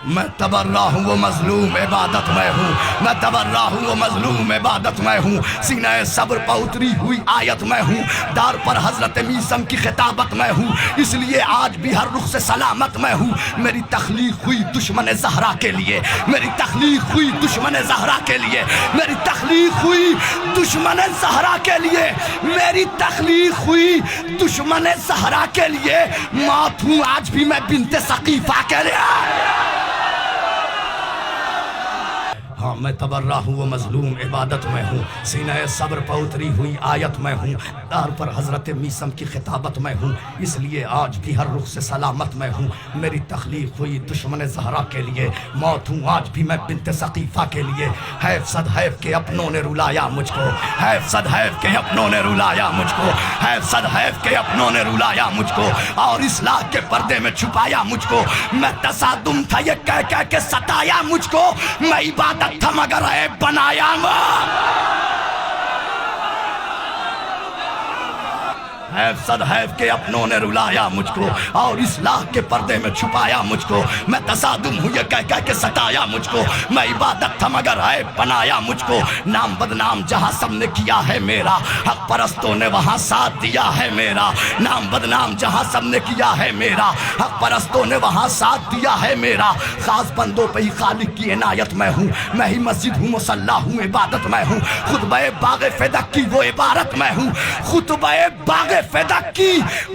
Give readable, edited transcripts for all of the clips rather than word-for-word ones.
میں تبرہ ہوں وہ مظلوم عبادت میں ہوں، میں تبرہ ہوں وہ مظلوم عبادت میں ہوں، سینہ صبر پر اتری ہوئی آیت میں ہوں، دار پر حضرت میثم کی خطابت میں ہوں، اس لیے آج بھی ہر رخ سے سلامت میں ہوں۔ میری تخلیق ہوئی دشمن زہرا کے لیے، میری تخلیق ہوئی دشمن زہرا کے لیے، میری تخلیق ہوئی دشمن زہرا کے لیے، میری تخلیق ہوئی دشمن زہرا کے لیے، موت ہوں آج بھی میں بنت ثقیفہ کے لیے۔ ہاں میں تبرہ ہوں وہ مظلوم عبادت میں ہوں، سینہ صبر پر اتری ہوئی آیت میں ہوں، دار پر حضرت میثم کی خطابت میں ہوں، اس لیے آج بھی ہر رخ سے سلامت میں ہوں۔ میری تخلیق ہوئی دشمن زہرا کے لیے، موت ہوں آج بھی میں بنت ثقیفہ کے لیے۔ حیف صد حیف کے اپنوں نے رلایا مجھ کو، حیف صد حیف کے اپنوں نے رلایا مجھ کو، حیف صد حیف کے اپنوں نے رلایا مجھ کو، اور اصلاح کے پردے میں چھپایا مجھ کو۔ میں تصادم تھا یہ کہہ کے ستایا مجھ کو، میں عبادت تھا مگر عیب بنایا حیف صد حیف کے اپنوں نے رلایا مجھ کو، اور اصلاح کے پردے میں چھپایا مجھ کو۔ میں تصادم ہوں یہ کہہ کے ستایا مجھ کو، میں عبادت تھا مگر عیب بنایا مجھ کو۔ نام بدنام جہاں سب نے کیا ہے میرا، حق پرستوں نے وہاں ساتھ دیا ہے میرا۔ نام بدنام جہاں سب نے کیا ہے میرا، حق پرستوں نے وہاں ساتھ دیا ہے میرا۔ خاص بندوں پہ ہی خالق کی عنایت میں ہوں، میں ہی مسجد ہوں مصلی ہوں عبادت میں ہوں، خطبہ باغ فدق کی وہ عبارت میں ہوں، خطبہ باغ فدق کی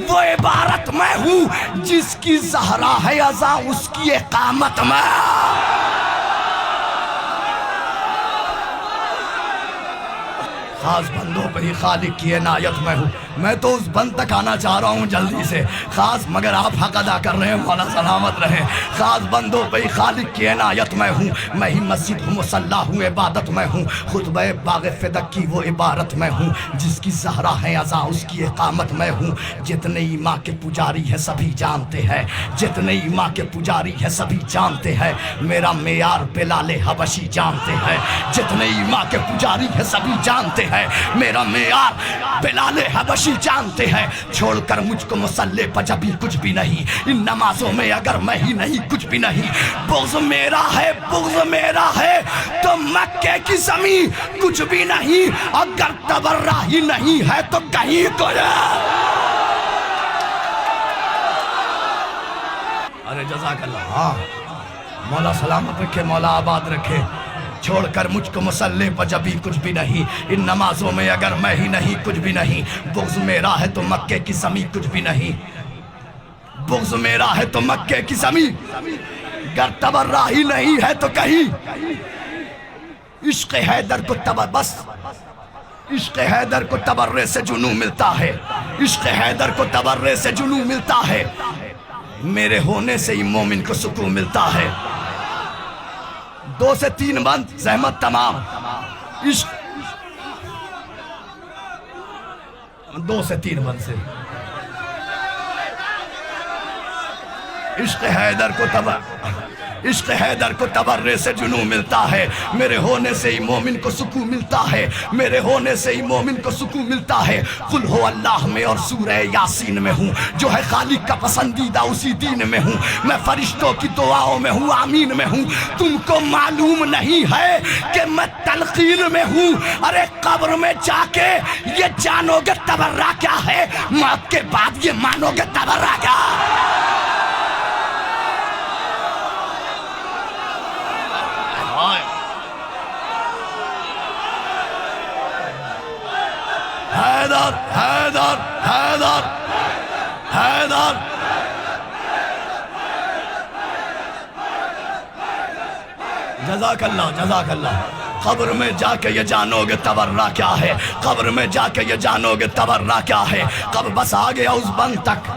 وہ عبارت میں ہوں، جس کی زہرا ہے ازاں اس کی اقامت میں۔ خاص بندوں پہ ہی خالق کی عنایت میں ہوں، میں تو اس بند تک آنا چاہ رہا ہوں جلدی سے، خاص مگر آپ حق ادا کر رہے ہیں، مولا سلامت رہے۔ خاص بندوں پہ ہی خالق کی عنایت میں ہوں، میں ہی مسجد ہوں مصلی ہوں عبادت میں ہوں، خطبہ باغ فدق کی وہ عبارت میں ہوں، جس کی زہرا ہے ازاں اس کی اقامت میں ہوں۔ جتنے ایماں کے پجاری ہیں سبھی جانتے ہیں، جتنے ایماں کے پجاری ہیں سبھی جانتے ہیں، میرا معیار بلال حبشی جانتے ہیں، جتنے ایماں کے پجاری ہیں سبھی جانتے ہیں، میرا معیار بلال حبشی جانتے ہیں۔ چھوڑ کر مجھ کو مصلی پر جبھی کچھ بھی نہیں، ان نمازوں میں اگر میں ہی نہیں کچھ بھی نہیں، بغض میرا ہے بغض میرا ہے تو مکے کی زمین کچھ بھی نہیں، اگر تبرہ ہی نہیں ہے تو کہیں کو ارے جزاک اللہ۔ ہاں مولا سلامت رکھے، مولا آباد رکھے۔ چھوڑ کر مجھ کو مصلی پر جبھی کچھ بھی نہیں، ان نمازوں میں اگر میں ہی نہیں کچھ بھی نہیں، بغض میرا ہے تو مکے کی زمین کچھ بھی نہیں، بغض میرا ہے تو مکے کی زمین گر تبرہ ہی نہیں ہے تو کہیں۔ عشق حیدر کو بس عشق حیدر کو تبرے سے جنوں ملتا ہے، عشق حیدر کو تبرے سے جنوں ملتا ہے، میرے ہونے سے ہی مومن کو سکون ملتا ہے۔ 2 سے 3 بند زحمت تمام، عشق 2 سے 3 بند سے عشق حیدر کو تبرے سے جنوں ملتا ہے، میرے ہونے سے ہی مومن کو سکون ملتا ہے، میرے ہونے سے ہی مومن کو سکون ملتا ہے۔ قل ہو اللہ میں اور سورہ یاسین میں ہوں، جو ہے خالق کا پسندیدہ اسی دین میں ہوں، میں فرشتوں کی دعاؤں میں ہوں، آمین میں ہوں۔ تم کو معلوم نہیں ہے کہ میں تلقین میں ہوں، ارے قبر میں جا کے یہ جانو گے تبرہ کیا ہے، موت کے بعد یہ مانو گے تبرہ کیا۔ حیدر حیدر حیدر حیدر جزاک اللہ جزاک اللہ۔ قبر میں جا کے یہ جانو گے تبرہ کیا ہے، قبر میں جا کے یہ جانو گے تبرہ کیا ہے۔ قبر بس آ گیا اس بند تک،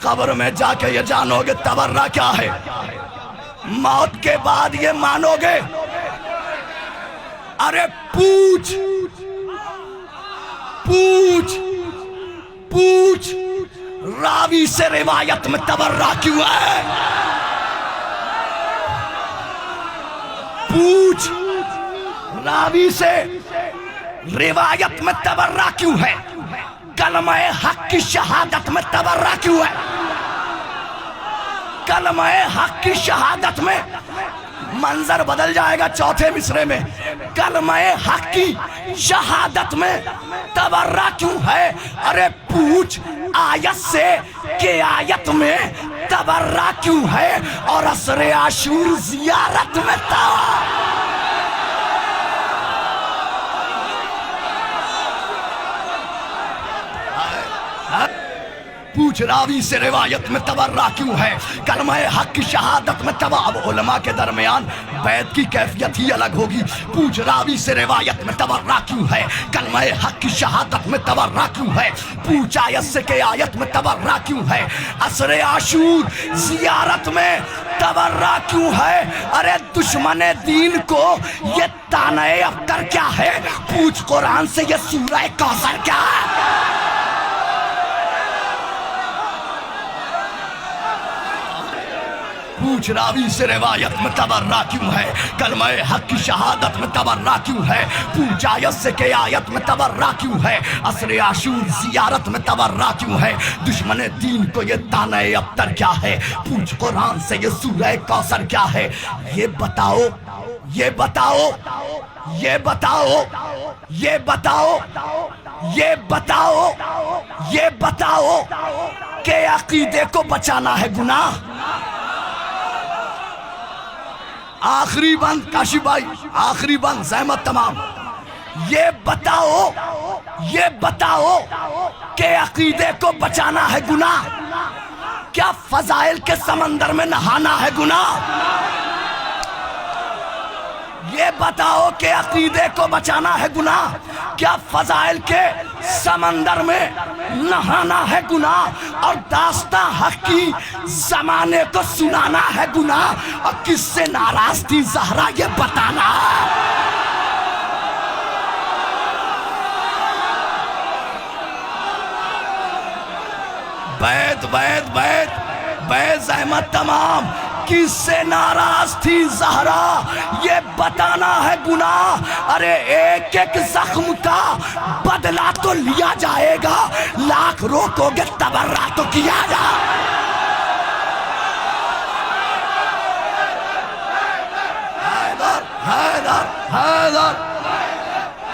قبر میں جا کے یہ جانو گے تبرہ کیا ہے، موت کے بعد یہ مانو گے۔ ارے پوچھ پوچھ پوچھ راوی سے روایت میں تبرہ کیوں ہے، پوچھ راوی سے روایت میں تبرہ کیوں ہے، کلمہ حق کی شہادت میں تبرہ کیوں ہے۔ کلمہ حق کی شہادت میں منظر بدل جائے گا چوتھے مصرے میں. کلمہ حق کی شہادت میں تبرہ کیوں ہے؟ ارے پوچھ آیت سے کہ آیت میں تبرہ کیوں ہے اور عصر عاشور زیارت میں تھا. پوچھ راوی سے روایت میں تبرہ کیوں ہے؟ کلمہ حق کی شہادت میں تبرہ. اب علماء کے درمیان بیعت کی کیفیت ہی الگ ہوگی. پوچھ راوی سے روایت میں تبرہ کیوں ہے؟ کلمہ حق کی شہادت میں تبرہ کیوں ہے؟ پوچھ آیت سے کہ آیت میں تبرہ کیوں ہے؟ عصر عاشور زیارت میں تبرہ کیوں ہے؟ ارے دشمن دین کو یہ طعنہ ابتر کیا ہے؟ پوچھ قرآن سے یہ سورہ کوثر کیا ہے؟ پوچھ راوی سے روایت میں تبرہ کیوں ہے؟ کلمہ حق کی شہادت میں تبرہ کیوں ہے؟ پوچھ آیت سے کہ آیت میں تبرہ کیوں ہے؟ عصر عاشور زیارت میں تبرہ کیوں ہے؟ دشمن دین کو یہ طعنہ ابتر کیا ہے؟ پوچھ قرآن سے یہ سورہ کوثر کیا ہے؟ یہ بتاؤ یہ بتاؤ یہ بتاؤ یہ بتاؤ یہ بتاؤ یہ بتاؤ کہ عقیدے کو بچانا ہے گناہ؟ آخری بند کاشی بھائی، آخری بند زحمت تمام. یہ بتاؤ کہ عقیدے کو بچانا ہے گناہ؟ کیا فضائل کے سمندر میں نہانا ہے گناہ؟ یہ بتاؤ کہ عقیدے کو بچانا ہے گناہ؟ کیا فضائل کے سمندر میں نہانا ہے گناہ؟ اور داستان حق کی زمانے کو سنانا ہے گناہ؟ اور کس سے ناراض تھی زہرا یہ بتانا؟ بیت زحمت تمام. کس سے ناراض تھی زہرا یہ بتانا ہے گناہ؟ ارے ایک ایک زخم کا بدلہ تو لیا جائے گا، لاکھ روکو گے تبرہ تو کیا جا. حیدر حیدر حیدر